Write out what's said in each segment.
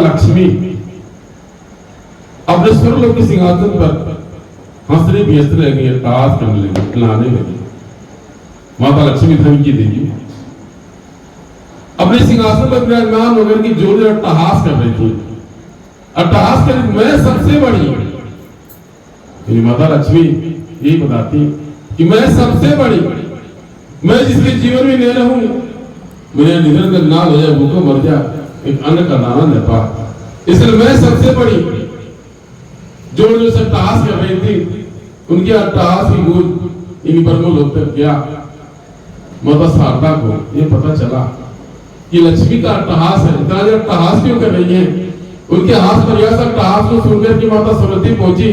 लक्ष्मी अपने स्वर्गलोक के सिंहासन पर हंसने बेचने लगी, अट्टहास करने लगी, खिलाने लगी। माता लक्ष्मी धन की देवी अपने सिंहासन पर विराजमान होकर की जोर अट्टहास कर रही थी। अट्टहास कर मैं सबसे बड़ी, मेरी माता लक्ष्मी यही बताती कि मैं सबसे बड़ी, मैं जिसके जीवन में नहीं रहूं, मेरे निधन का नाल हो जाए, भूखों मर जाए, एक अन्न का दाना न पा, इसलिए मैं सबसे बड़ी। जोर जोर से अट्टहास कर रही थी। उनके अट्टहास की गूंज इन ब्रह्मलोक तक गया। माता शारदा को ये पता चला कि लक्ष्मी का अट्टहास है, इतना जो अट्टहास क्यों कर रही है। उनके हाथ पर यह अट्टहास को सुनकर की माता सुमति पहुंची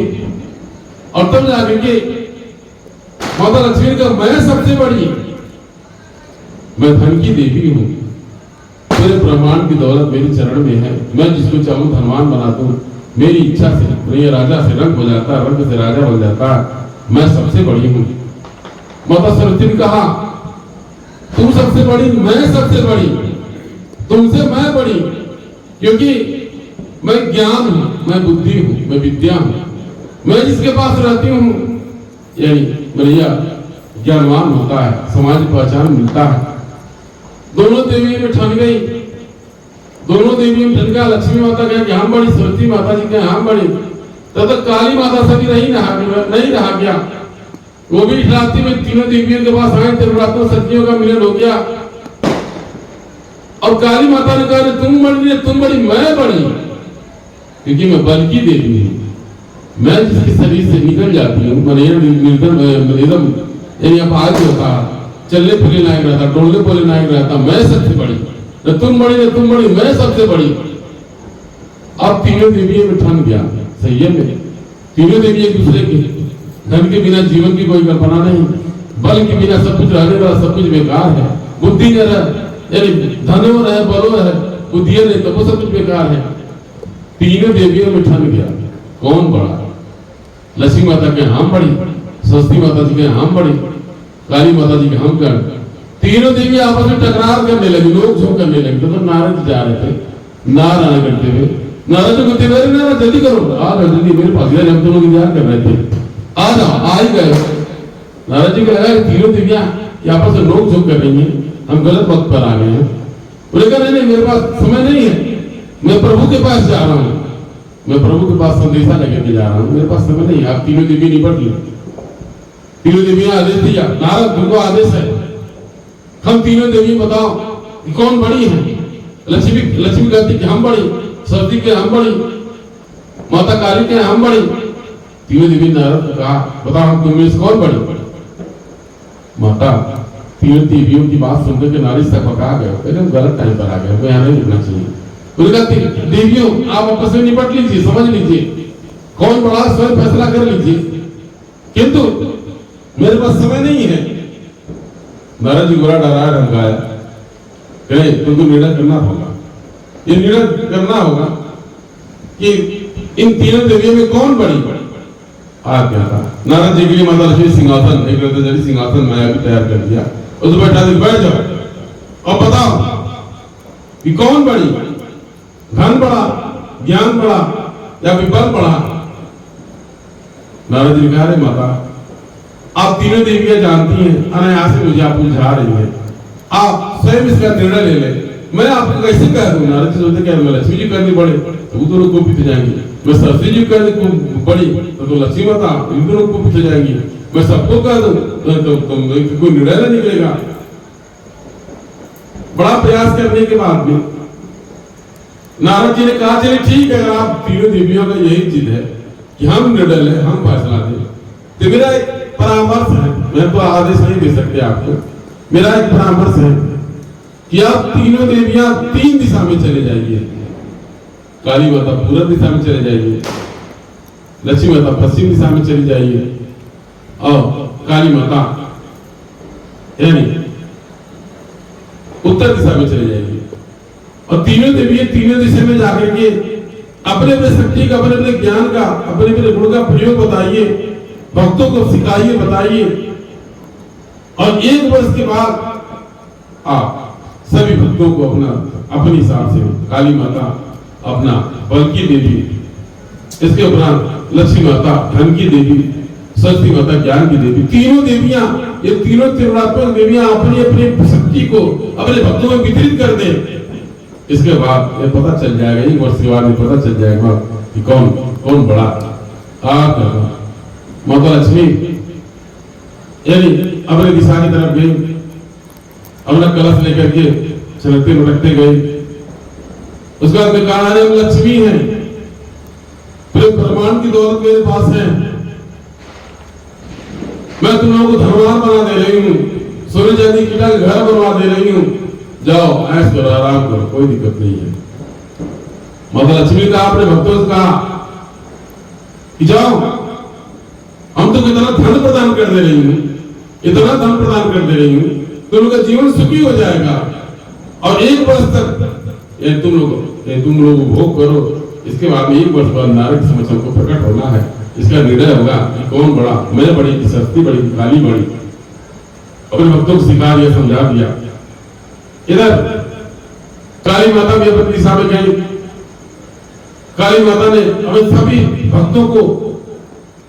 और तब जाकर के माता लक्ष्मी का मैं सबसे बड़ी, मैं धन की देवी हूं, मेरे ब्रह्मांड की दौलत मेरे चरण में है, मैं जिसको चाहूं धनवान बना दूं, मेरी इच्छा से ये राजा से रंग हो जाता, रंग से राजा बन जाता, मैं सबसे बड़ी हूं। माता सरस्वती ने कहा तुम सबसे बड़ी, मैं सबसे बड़ी, तुमसे मैं बड़ी, क्योंकि मैं ज्ञान हूं, मैं बुद्धि हूं, मैं विद्या हूं, मैं जिसके पास रहती हूं, यानी भैया ज्ञानवान होता है, समाज पहचान मिलता है। दोनों देवियों में ठन गई, दोनों देवियों में ठन गया। लक्ष्मी माता कहे कि हम बड़ी, सरस्वती माता जी कहे हम बड़ी। तब तक काली माता सभी नहीं रहा गया। वो भी रात्रि में तीनों देवियों के पास आए, त्रिपुरात्मा शक्तियों का मिलन हो गया। और काली माता ने कहा तुम बड़ी, मैं बड़ी, क्योंकि मैं बल की देवी हूं, मैं जिसके शरीर से निकल जाती हूँ, यानी अपाज होता, चलने फिरने लायक रहता, डोलने बोलने लायक रहता, मैं सबसे बड़ी, न तुम बड़ी, मैं सबसे बड़ी। अब तीनों देवियों में ठन गया संयम में। तीनों देवी एक दूसरे के, धन के बिना जीवन की कोई कल्पना नहीं, बल के बिना सब कुछ रहने वाला सब कुछ बेकार है, बुद्धि न रहे, यानी धनो रहे, बलो रहे, बुद्धि नहीं तो वो सब कुछ बेकार है। तीनों देवियों में ठन गया कौन बड़ा। लक्ष्मी माता के हम बड़ी, सरस्वती माता जी के हम बड़ी, काली माता जी के हम कर। तीनों देवी आपस में टकरार करने लगी, लोग झोंक करने लगे। तो नारद जा रहे थे, नारायण करते हुए, नारद जी कहते हुए नारद जल्दी करो, आ जाओ जल्दी मेरे पास, हम दोनों इंतजार कर रहे थे, आ जाओ, आ ही गए। नारद जी को लगा तीनों देवियां आपस में लोग झोंक कर रही हैं, हम गलत वक्त पर आ गए हैं। बोले कहा नहीं, मेरे पास समय नहीं है, मैं प्रभु के पास जा रहा हूँ, मैं प्रभु के पास संदेशा लेकर के जा रहा हूँ, मेरे पास समय नहीं है। आप तीनों देवी निपट ली। तीनों देवियां आदेश दिया, नारद तुमको आदेश है, हम तीनों देवी बताओ कि कौन बड़ी है। लक्ष्मी कहती कि हम बड़ी, सरस्वती के हम बड़ी, माता काली के हम बड़ी। तीनों देवी नारद को कहा बताओ तुम में से कौन बड़ी। माता तीनों देवियों की बात सुनकर के नारी से पका गए, गलत टाइम पर आ गए, यहाँ नहीं रुकना चाहिए। देवियों आप आपस में निपट लीजिए, समझ लीजिए कौन बड़ा, स्वयं फैसला कर लीजिए, किंतु मेरे पास समय नहीं है। नारद जी बड़ा डराया धमकाया, कहे तुमको निर्णय करना होगा, ये निर्णय करना होगा कि इन तीनों देवियों में कौन बड़ी। आ क्या था नारद जी के लिए माता लक्ष्मी सिंहासन, एक रत्नजरी सिंहासन माया भी तैयार कर दिया, उस बैठा दे, बैठ जाओ और बताओ कि कौन बड़ी, धन बड़ा, ज्ञान बड़ा या विबल बड़ा। नारद जी ने कहा माता आप तीनों देवियां जानती हैं, अनायास से मुझे आप उलझा रही हैं, आप स्वयं इसका निर्णय ले लें, मैं आपको कैसे कह दूं। नारद जी सोचते मैं लक्ष्मी जी करनी पड़े तो वो दोनों कुपित हो जाएंगी, मैं सरस्वती जी करनी पड़ी तो लक्ष्मी माता इन दोनों कुपित हो जाएंगी, मैं सबको कह दूं तो कोई निर्णय नहीं निकलेगा। बड़ा प्रयास करने के बाद भी नारद जी ने कहा चलिए ठीक है, अगर आप तीनों देवियों का यही जिद है कि हम निर्णय लें, हम फैसला दें, तो मेरा एक परामर्श है, मैं तो आदेश नहीं दे सकते आपको, मेरा एक परामर्श है कि आप तीनों देवियां तीन दिशा में चले जाइए। काली माता पूर्व दिशा में चले जाइए, लक्ष्मी माता पश्चिम दिशा में चली जाइए और काली माता यानी उत्तर दिशा में चले जाइए। और तीनों देवी तीनों दिशा में जाकर के अपने अपने शक्ति का, अपने अपने ज्ञान का, अपने अपने गुण का प्रयोग बताइए, भक्तों को सिखाइए, बताइए। और 1 वर्ष के बाद आप सभी भक्तों को अपने हिसाब से काली माता अपना बल की देवी, इसके उपरांत लक्ष्मी माता धन की देवी, सरस्वती माता ज्ञान की देवी। तीनों देवियां, ये तीनों त्रिगुणात्मक देवियां अपनी अपनी शक्ति को अपने भक्तों में वितरित कर दे। इसके बाद ये पता चल जाएगा, एक वर्ष के बाद ये पता चल जाएगा कि कौन कौन बड़ा। आप माता लक्ष्मी यानी अपने दिशा की तरफ गई, अपना कलश लेकर के चलते भटकते गए। उसके बाद में कहा हम लक्ष्मी हैं, पूरे ब्रह्मांड की दौलत मेरे पास है, मैं तुम लोगों को धनवान बना दे रही हूँ, सोने चांदी की घर बनवा दे रही हूँ, जाओ ऐश करो, आराम करो, कोई दिक्कत नहीं है। माता लक्ष्मी का अपने भक्तों से कहा कि जाओ, हम तो कितना धन प्रदान कर दे रही हूँ, इतना धन प्रदान कर दे रही हूँ, तुम लोग का जीवन सुखी हो जाएगा और 1 वर्ष तक तुम लोग भोग करो। इसके बाद में 1 वर्ष बाद नारद समक्ष हमको प्रकट होना है, इसका निर्णय होगा कि कौन बड़ा, मैं बड़ी कि सरस्वती बड़ी कि काली बड़ी। अपने भक्तों को सिखा दिया, समझा दिया। इधर काली माता भी अपनी दिशा में गई। काली माता ने हमें सभी भक्तों को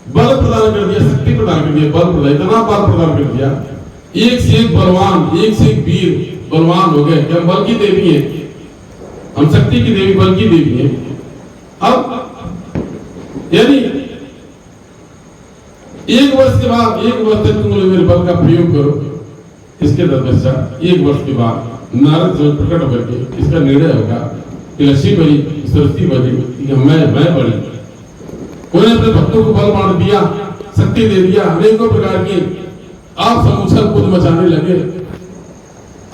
बल प्रदान कर दिया, शक्ति प्रदान कर दिया, बल प्रदान, इतना बल प्रदान कर दिया, एक से एक बलवान, एक से एक वीर बलवान हो गए। हम बल की देवी है, हम शक्ति की देवी, बल की देवी है। अब यानी 1 वर्ष के बाद, 1 वर्ष तक तुम लोग मेरे बल का प्रयोग करो। इसके तत्पश्चात 1 वर्ष के बाद नारद से प्रकट होकर के इसका निर्णय होगा कि लक्ष्मी बड़ी, सरस्वती बड़ी, मैं बड़ी। उन्होंने अपने भक्तों को बल बांट दिया, शक्ति दे दिया, अनेकों प्रकार की आप समुछल कूद मचाने लगे।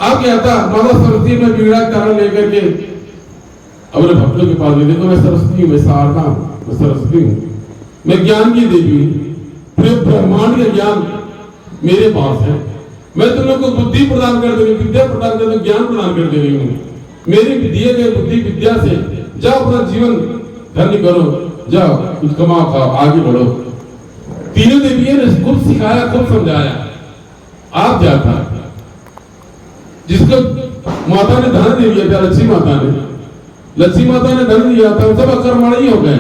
आप क्या था, माता सरस्वती में बीड़ा कारण लेकर के अपने भक्तों के पास गए, देखो मैं सरस्वती हूँ, मैं शारदा हूँ, मैं सरस्वती हूँ, मैं ज्ञान की देवी हूँ, पूरे ब्रह्मांड का ज्ञान मेरे पास है, मैं तुम लोग को बुद्धि प्रदान कर दे रही हूँ, विद्या प्रदान कर दे, ज्ञान प्रदान कर दे रही हूँ। मेरी दिए गए बुद्धि विद्या से जाओ अपना जीवन धन्य करो, जाओ कुछ कमाओ खाओ, आगे बढ़ो। तीनों देवियों ने खूब सिखाया, खूब समझाया। आप जाता जिसको माता ने धन दे दिया था, लक्ष्मी माता ने धन दिया था, सब अकर्मणी हो गए।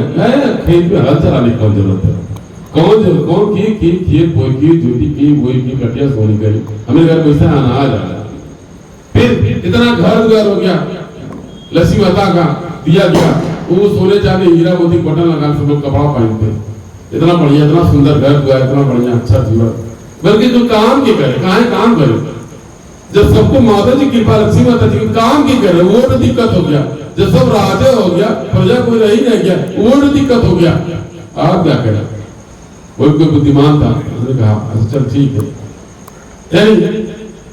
खेत में हल चलाने की जरूरत है, कौन की खेत बोई की, जोती की, बोई की, कटिया सोनी करी, हमें घर पैसा अनाज आ रहा। फिर इतना घर द्वार हो गया, लक्ष्मी माता का दिया गया, वो सोने चांदी हीरा मोती बटन लगा सब लोग कपड़ा पहनते, इतना बढ़िया, इतना सुंदर घर द्वार, इतना बढ़िया अच्छा जीवन। बल्कि जो काम की करे, कहाँ काम करे, जब सबको माता जी कृपा, लक्ष्मी माता जी काम की करे, वो तो दिक्कत हो गया। जब सब राजा हो गया, प्रजा कोई रही नहीं गया, वो तो दिक्कत हो गया। आप क्या करें, वो कोई बुद्धिमान था, उसने कहा अच्छा चल ठीक है,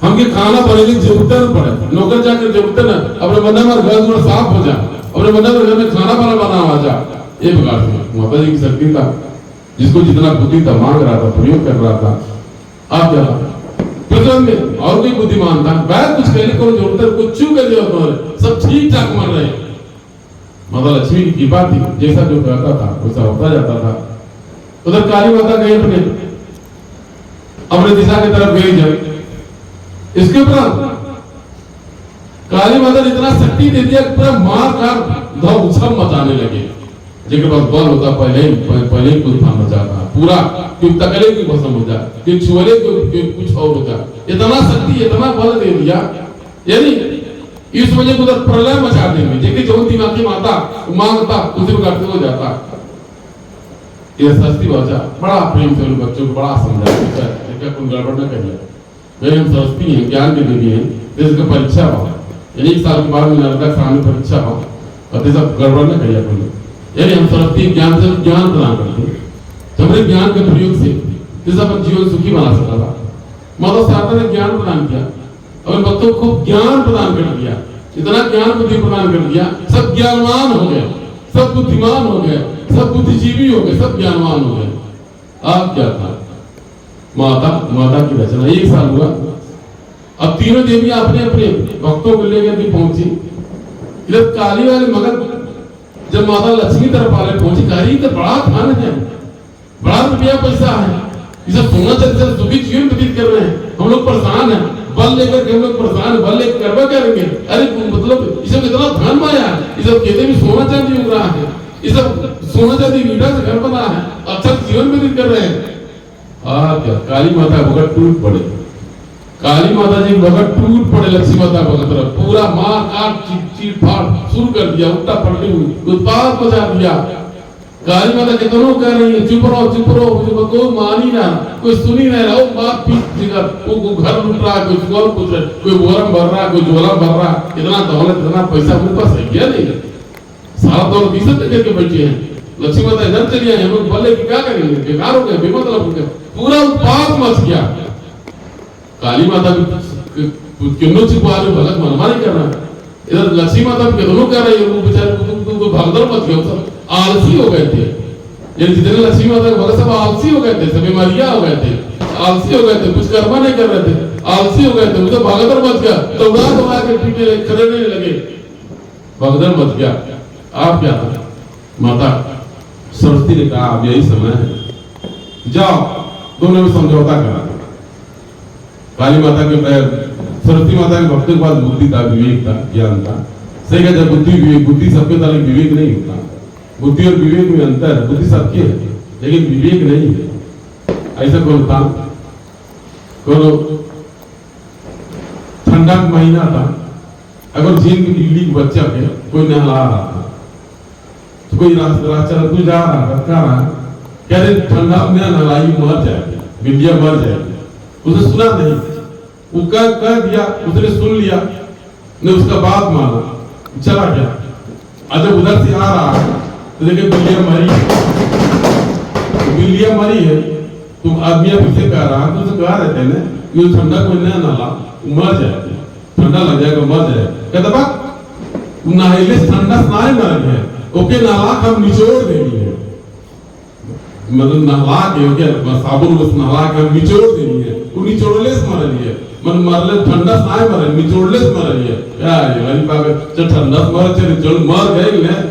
हमके खाना बनेगी जरूरत न पड़े, नौकर जाकर जरूरत न, अपने बंदा में घर में साफ हो जा, अपने बंदा में घर में खाना बना आ जा। ये प्रकार से माता जी की शक्ति था, जिसको जितना बुद्धि था मांग रहा था, प्रयोग कर रहा था। आप क्या में और कोई बुद्धिमान था, बैठ कुछ कहने को जरूरत है, कुछ चू कर दिया तुम्हारे, सब ठीक ठाक मर रहे। माता लक्ष्मी की कृपा थी, जैसा जो कहता था वैसा होता जाता था। उधर काली माता गई अपने दिशा की तरफ गई। जब इसके ऊपर काली माता ने इतना शक्ति दे दिया, पूरा मार कर उत्सव मचाने लगे। जिनके पास बल होता पहले ही कुछ मचाता पूरा, क्यों तकले की भस्म हो जाए, क्यों छुअले कुछ और हो जाए। इतना शक्ति, इतना बल दे दिया, यानी इस वजह को प्रलय मचा देंगे। देखिए जो दिमाग की माता मांगता उसी प्रकार हो जाता। ये सरस्वती बच्चा बड़ा प्रेम से बच्चों को बड़ा समझाता है, कोई गड़बड़ न करिए, भाई हम सरस्वती हैं, ज्ञान के देवी हैं, जिसका परीक्षा हो, यानी 1 साल के बाद में लड़का सामने परीक्षा हो, और सब गड़बड़ न करिए अपन, यानी हम सरस्वती ज्ञान से ज्ञान प्रदान करते हैं। हमारे ज्ञान के प्रयोग से जिस अपन जीवन सुखी बना सकता था। माता शारदा ने ज्ञान प्रदान किया, और बच्चों को ज्ञान प्रदान कर दिया, इतना ज्ञान बुद्धि प्रदान कर दिया, सब ज्ञानवान हो गए, सब बुद्धिमान हो गए, सब बुद्धिजीवी हो गए, सब ज्ञानवान हो गए। आप क्या था, माता की रचना 1 साल हुआ। अब तीनों देवियां अपने अपने भक्तों को लेकर पहुंची। इधर काली वाले मगर जब माता लक्ष्मी तरफ वाले पहुंची, कही तो बड़ा धन है, बड़ा रुपया पैसा है, इसे सोना चल सुखी जीवन व्यतीत कर रहे हैं, हम लोग परेशान हैं, बल लेकर के हम लोग परेशान, बल लेकर करवा करेंगे। अरे मतलब ये सब इतना धन माया, ये सब कहते भी सोना चांदी उग रहा है, ये सब सोना चांदी ईटा से घर बना है, अच्छा जीवन व्यतीत कर रहे हैं। क्या काली माता भगत टूट पड़े, काली माता जी भगत टूट पड़े लक्ष्मी माता भगत तरफ, पूरा मार काट चीट फाड़ शुरू कर दिया, उल्टा पलटी हुई, उत्पाद मचा दिया। काली माता के दोनों कह रही है चुप रहो चुप रहो, मुझे कोई मानी ना, कोई सुनी नहीं रहा, बात पीट जिगर, वो घर लूट रहा है, कोई और कुछ है, कोई बोरम भर रहा है, कोई झोला भर रहा है, इतना दौलत इतना पैसा मेरे पास है क्या नहीं है, सारा दौलत इज्जत करके बैठे हैं। लक्ष्मी माता इधर चली आई, हम लोग बोले कि क्या करेंगे, बेकार हो गए, बेमतलब हो गए, पूरा उत्पाद मच गया। काली माता भी किन्नो छिपा रहे, भगत मनमानी कर रहा है, इधर लक्ष्मी माता भी दोनों कह रही है, वो बेचारे भगदड़ मच गया, सब आलसी हो गए थे। ये जितने लक्ष्मी माता के भगत सब आलसी हो गए थे, सब बीमारियां हो गए थे, आलसी हो गए थे, कुछ कर्मा नहीं कर रहे थे, आलसी हो गए थे, उसे भगदड़ मच गया, दौड़ा दौड़ा के पीछे खड़े लगे, भगदड़ मच गया। आप क्या था? माता सरस्वती ने कहा अब यही समय है, जाओ दोनों में समझौता करा। काली माता के सरस्वती माता के भक्तों के पास बुद्धि था, विवेक था, ज्ञान था। सही कहते बुद्धि विवेक, बुद्धि सबके था लेकिन विवेक नहीं होता। बुद्धि और विवेक में अंतर है, बुद्धि सबके है लेकिन विवेक नहीं है। ऐसा कौन था? कौन? ठंडा का महीना था, अगर झील की बिल्ली के बच्चा के कोई नहला रहा था, तो कोई रास्ता तू जा रहा था, क्या रहा, कह रहे ठंडा में नहलाई मर जाएगी, बिल्लियां मर जाएगी। उसने सुना नहीं, वो कह दिया, उसने सुन लिया, ने उसका बात माना, चला गया। जब उधर से आ रहा है तो देखे बिल्लियां मरी, बिल्लियां मरी है, तुम आदमी पीछे कह रहा है, तो उसे कहा रहते हैं ये ठंडा कोई नया नाला मर जाएगा, ठंडा लग जाएगा मर जाएगा। कहता बा नहाइले ठंडा स्नाय मर गया, ओके नाला हम निचोड़ देंगे, मतलब नहला के साबुन बस नहला के हम निचोड़ देनी है, वो निचोड़ले से मर रही है, मन मरले ठंडा स्नाय मर निचोड़ले से मर रही है। क्या है वाली बात है, ठंडा मर चले चल मर गए ले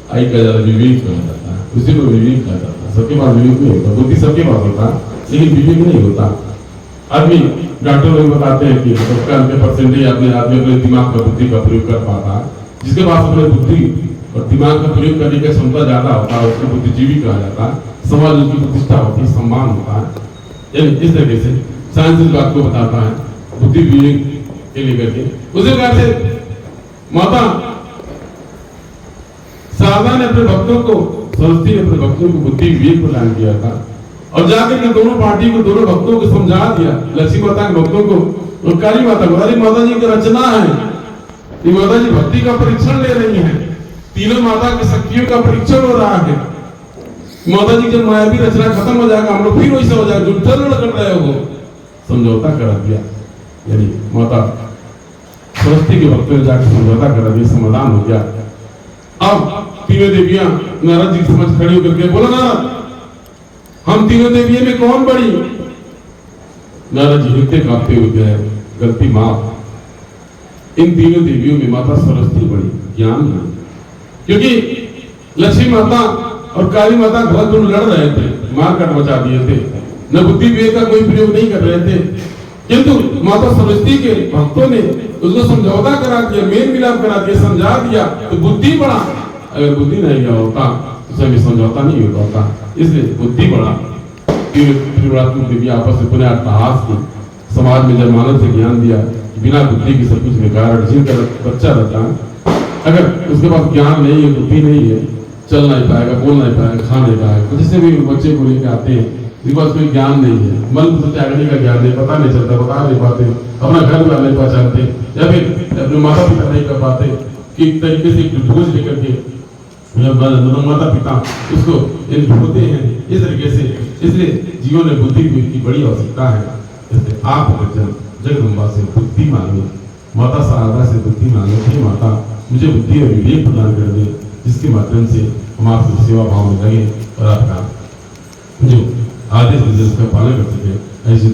आई का ज्यादा विवेक कहा जाता है, उसी में विवेक कहा जाता है। सबके पास विवेक नहीं होता, बुद्धि सबके पास होता लेकिन विवेक नहीं होता। आदमी डॉक्टर लोग बताते हैं कि उसका अंत परसेंटेज अपने आदमी अपने दिमाग का बुद्धि का प्रयोग कर पाता है, जिसके पास अपने बुद्धि और दिमाग का प्रयोग करने की क्षमता ज्यादा होता है उसको बुद्धिजीवी कहा जाता है, समाज की प्रतिष्ठा होती है, सम्मान होता है। इस तरीके से साइंस इस बात को बताता है, बुद्धि विवेक के लेकर के। उसी प्रकार से माता शारदा ने अपने भक्तों को, सरस्वती ने अपने भक्तों को बुद्धि विवेक प्रदान किया था और जाकर के दोनों पार्टी को, दोनों भक्तों को समझा दिया। लक्ष्मी माता के भक्तों को और काली माता को, अरे माता जी की रचना है, ये माता जी भक्ति का परीक्षण ले रही है, तीनों माता की शक्तियों का परीक्षण हो रहा है। माता जी जब मायावी रचना खत्म हो जाएगा, हम लोग फिर वैसे हो जाएगा, जुट्टा लड़ कर रहे हो, समझौता करा दिया। यानी माता सरस्वती के भक्तों ने जाकर समझौता करा दिया, समाधान हो गया। अब तीनों देवियां नारद जी समझ खड़ी होकर के बोला, नारद हम तीनों देवियों में कौन बड़ी? नारद जी हिलते कांपते हुए गए, गलती माफ, इन तीनों देवियों में माता सरस्वती बड़ी, ज्ञान नहीं, क्योंकि लक्ष्मी माता और काली माता बहुत दूर लड़ रहे थे, मारकाट मचा दिए थे, न बुद्धि विवेक का कोई प्रयोग नहीं कर रहे थे, किंतु माता सरस्वती के भक्तों ने उसको समझौता करा दिया, मेल मिलाप करा दिया, समझा दिया, तो बुद्धि बढ़ा। अगर बुद्धि नहीं गया होता तो भी समझौता नहीं हो पाता, इसलिए बुद्धि बढ़ा। त्रिगुणात्मक देवी आपस में पुनः अट्टहास की, समाज में जब मानव से ज्ञान दिया बिना बुद्धि की सब कुछ बेकार, जिनका बच्चा रहता है अगर उसके पास ज्ञान नहीं है, बुद्धि नहीं है, चल नहीं पाएगा, बोल नहीं पाएगा, खा नहीं पाएगा। जिससे भी बच्चे को लेकर आते हैं जिसके पास कोई ज्ञान नहीं है, मन से त्यागने का ज्ञान नहीं, पता नहीं चलता, बता नहीं पाते, अपना घर वाला नहीं पहचानते, या फिर अपने माता पिता नहीं कर पाते कि तरीके से बोझ लेकर के माता पिता उसको ढूंढते हैं इस तरीके से। इसलिए जीवन में बुद्धि की बड़ी आवश्यकता है। इसलिए आप जगदम्बा से बुद्धि मांगे, माता शारदा से बुद्धि मांगे, हे माता मुझे बुद्धि और विवेक प्रदान कर दे, जिसके माध्यम से हम आपकी सेवा भाव में लगे और आपका जो आदेश का पालन कर सके। ऐसे